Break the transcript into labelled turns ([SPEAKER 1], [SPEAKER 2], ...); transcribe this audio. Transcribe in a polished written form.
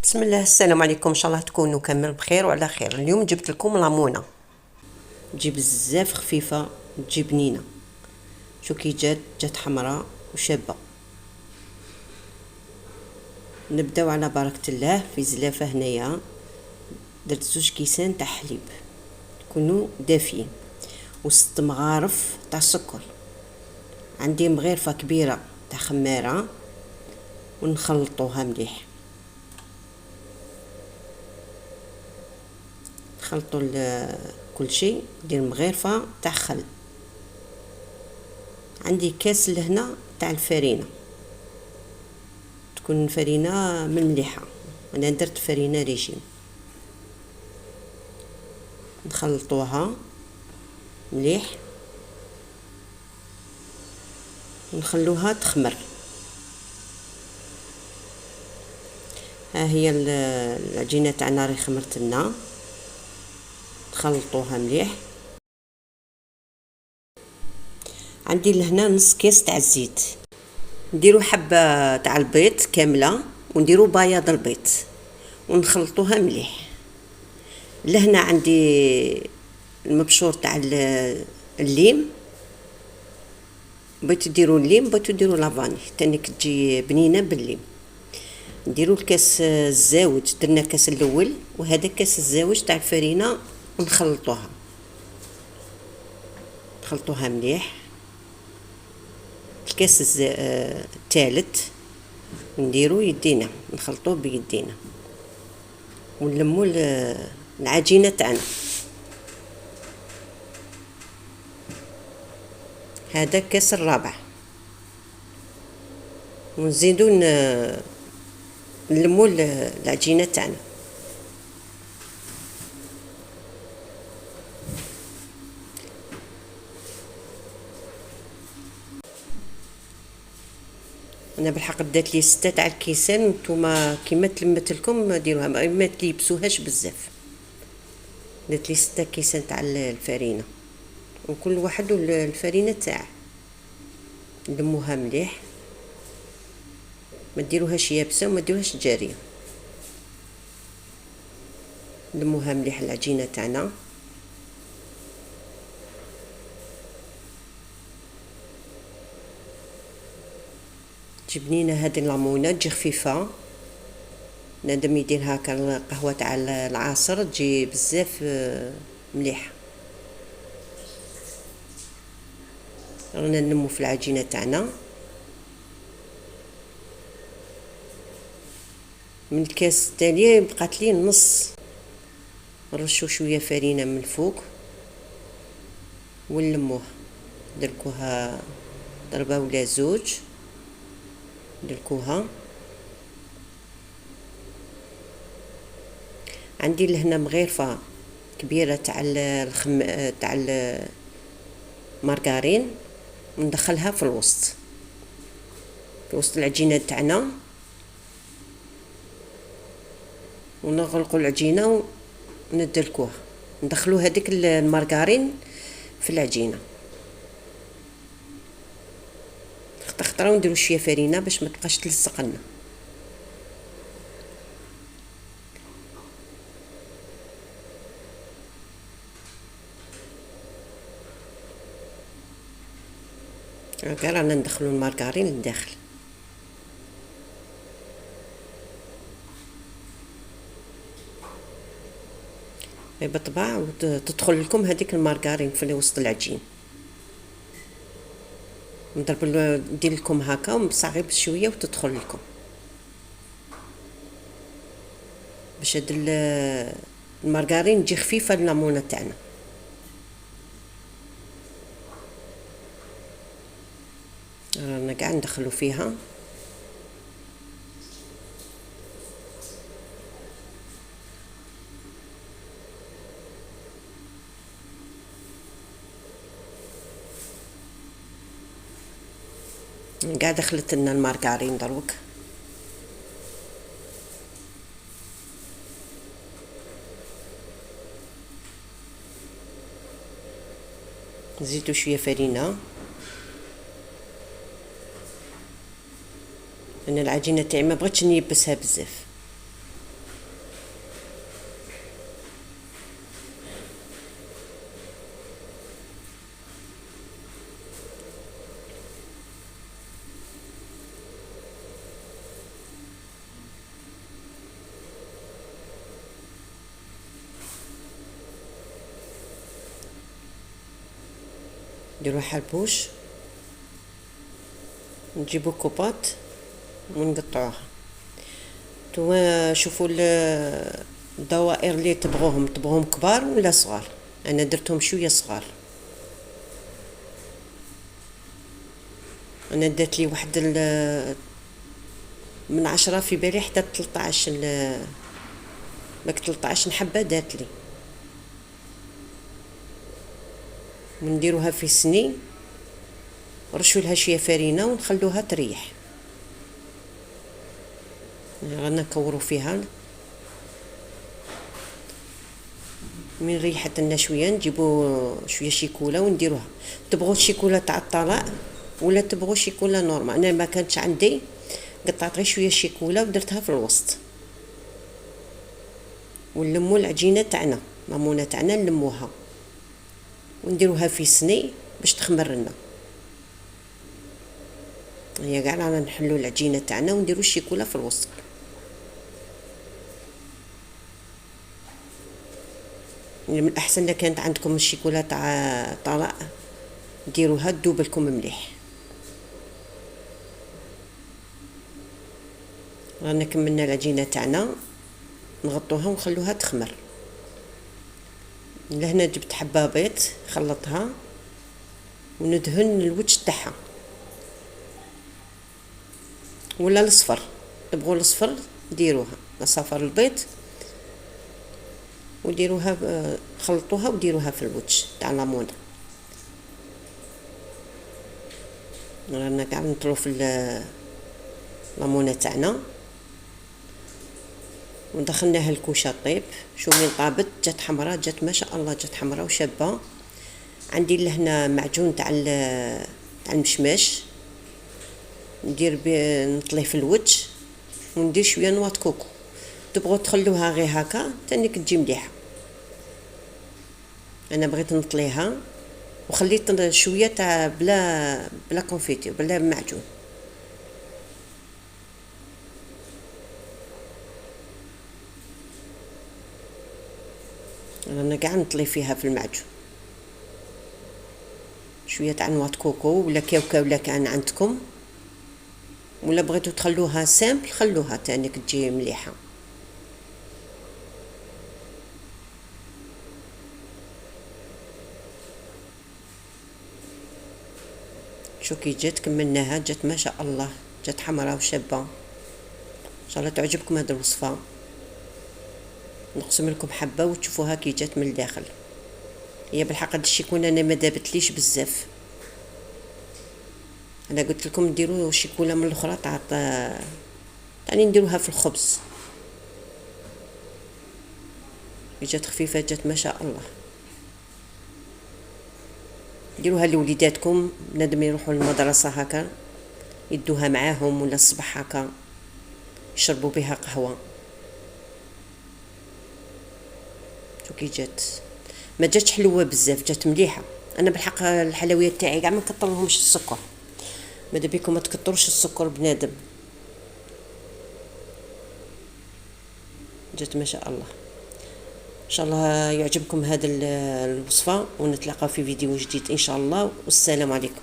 [SPEAKER 1] بسم الله. السلام عليكم، ان شاء الله تكونوا كامل بخير وعلى خير. اليوم جبت لكم لامونه تجي بزاف خفيفه، تجي بنينه. شو كي جات حمراء وشابه. نبداو على بركه الله. في زلافه هنايا درت 2 كيسان تاع حليب يكونوا دافيين، و6 مغارف تاع السكر. عندي مغرفه كبيره تاع خماره ونخلطوها مليح. نخلطوا كل شيء. ندير مغرفه تاع خل. عندي كاس لهنا تاع الفرينه، تكون فرينه من مليحه. انا درت فرينه ريجيم. نخلطوها مليح ونخلوها تخمر. ها هي العجينه تاعنا راه خمرت لنا. نخلطوها مليح. عندي لهنا نص كاس تاع الزيت. نديرو حبه تاع البيض كامله ونديرو بياض البيض ونخلطوها مليح. لهنا عندي المبشور تاع الليم. بغيتو ديروا الليم، بغيتو ديروا لافاني تانيك تجي بنينه بالليم. نديروا الكاس الزاوج، درنا الكاس الاول وهذا الكاس الزاوج تاع الفرينه ونخلطوها. نخلطوها مليح. الكاس الثالث نديرو يدينا، نخلطوه بيدينا ونلمو العجينه تاعنا. هذا الكاس الرابع ونزيدو نلمو العجينه تاعنا. انا بالحق دات لي 6 تاع الكيسان، نتوما كيما تلمت لكم ديروها، ما تليبسوهاش بزاف. دات لي 6 كيسان تاع الفرينه، وكل واحد الفرينه تاعه. نلموها مليح، ما ديروهاش يابسه وما ديروهاش جاريه. نلموها مليح العجينه تاعنا. تجي بنينه هذه الليمونه، تجي خفيفه. نادم يدير هكا القهوه تاع العصر تجي بزاف مليحه. رانا نلمو في العجينه تاعنا. من الكاس التالي بقات لي نص. نرشو شويه فرينه من الفوق ونلموها. دركوها ضربه ولا زوج، دركوها. عندي لهنا مغرفه كبيره تاع تاع المارغرين، وندخلها في الوسط، في وسط العجينه تاعنا. ونغلقوا العجينه وندلكوها. ندخلوا هذيك المارغرين في العجينه. خطره ونديروا شويه فرينه باش ما تبقاش تلصق لنا. هكا رانا ندخلوا المارغرين للداخل. بالطبع وتدخل لكم هذيك المارغرين في وسط العجين. نضرب ندير لكم هكا ونصغر بشويه وتدخل لكم باش هاد المارغرين تجي خفيفه الليمونه تاعنا. رانا قاع ندخلوا فيها. قاع دخلت لنا المارغرين دروك. نزيدو شويه فرينه. انا العجينه تاعي ما بغيتش نيبسها بزاف. نديرو حلبوش، نجيبو كوبات ونقطعوها. نتوما شوفوا الدوائر اللي تبغوهم كبار ولا صغار. انا درتهم شويه صغار. انا درت لي واحد من 10 في بالي حتى 13 باك 13 حبه دات لي. ونديروها في سني، نرشوا لها شويه فرينه ونخلوها تريح. غادي نكوروا فيها من ريحت لنا شويه. نجيبوا شويه شيكولا ونديروها. تبغوا الشيكولا تاع الطلاء ولا تبغوا شيكولا نورمال. انا ما كانتش عندي، قطعت غير شويه شيكولا ودرتها في الوسط. ونلموا العجينه تاعنا، مامونه تاعنا نلموها ونديروها في سني باش تخمر لنا. هي كاع رانا نحلوا العجينه تاعنا ونديروا الشيكولا في الوسط. من الاحسن اذا كانت عندكم الشيكولا تاع طلاء ديروها تذوب لكم مليح. رانا كملنا العجينه تاعنا، نغطوها ونخلوها تخمر. لهنا جبت حبه بيض خلطها وندهن الوجه تاعها ولا الصفر. تبغوا الصفر ديروها، صفر البيض وديروها، خلطوها وديروها في الوجه تاع لامونه. رانا قاع نطلو في لامونه تاعنا ودخلناها الكوشه طيب. شو من طابت جات حمراء، جات ما شاء الله، جات حمراء وشابه. عندي لهنا معجون تاع المشماش، ندير نطليه في الوجه وندير شويه نواة كوكو. تبغوا تخلوها غير هكا تانيك تجي مليحه. انا بغيت نطليها وخليت شويه تاع بلا كونفيتير بلا معجون. رانا قاع نطلي فيها في المعجون شويه تاع نواة كوكو ولا كاوكاو ولا كان عندكم، ولا بغيتو تخلوها سامبل خلوها تانيك تجي مليحه. شو كي جات كملناها، جات ما شاء الله، جات حمراء وشابه. ان شاء الله تعجبكم هذه الوصفه. نقسم لكم حبه وتشوفوها كي جات من الداخل. هي بالحق هاد الشيكولا انا ما دابتليش بزاف. انا قلت لكم ديروا شيكولا من الاخرى تاع يعني نديروها في الخبز. جات خفيفه، جات ما شاء الله. ديروها لوليداتكم بنادم يروحوا للمدرسه هكا يدوها معاهم، ولا الصباح هكا يشربوا بها قهوه. شو كي جات ما جاتش حلوه بزاف، جات مليحه. انا بالحق الحلويات تاعي كاع ما نكثرلهمش السكر. ماذا بيكم ما تكثروش السكر بنادم. جات ما شاء الله. ان شاء الله يعجبكم هذا الوصفه، ونتلاقى في فيديو جديد ان شاء الله، والسلام عليكم.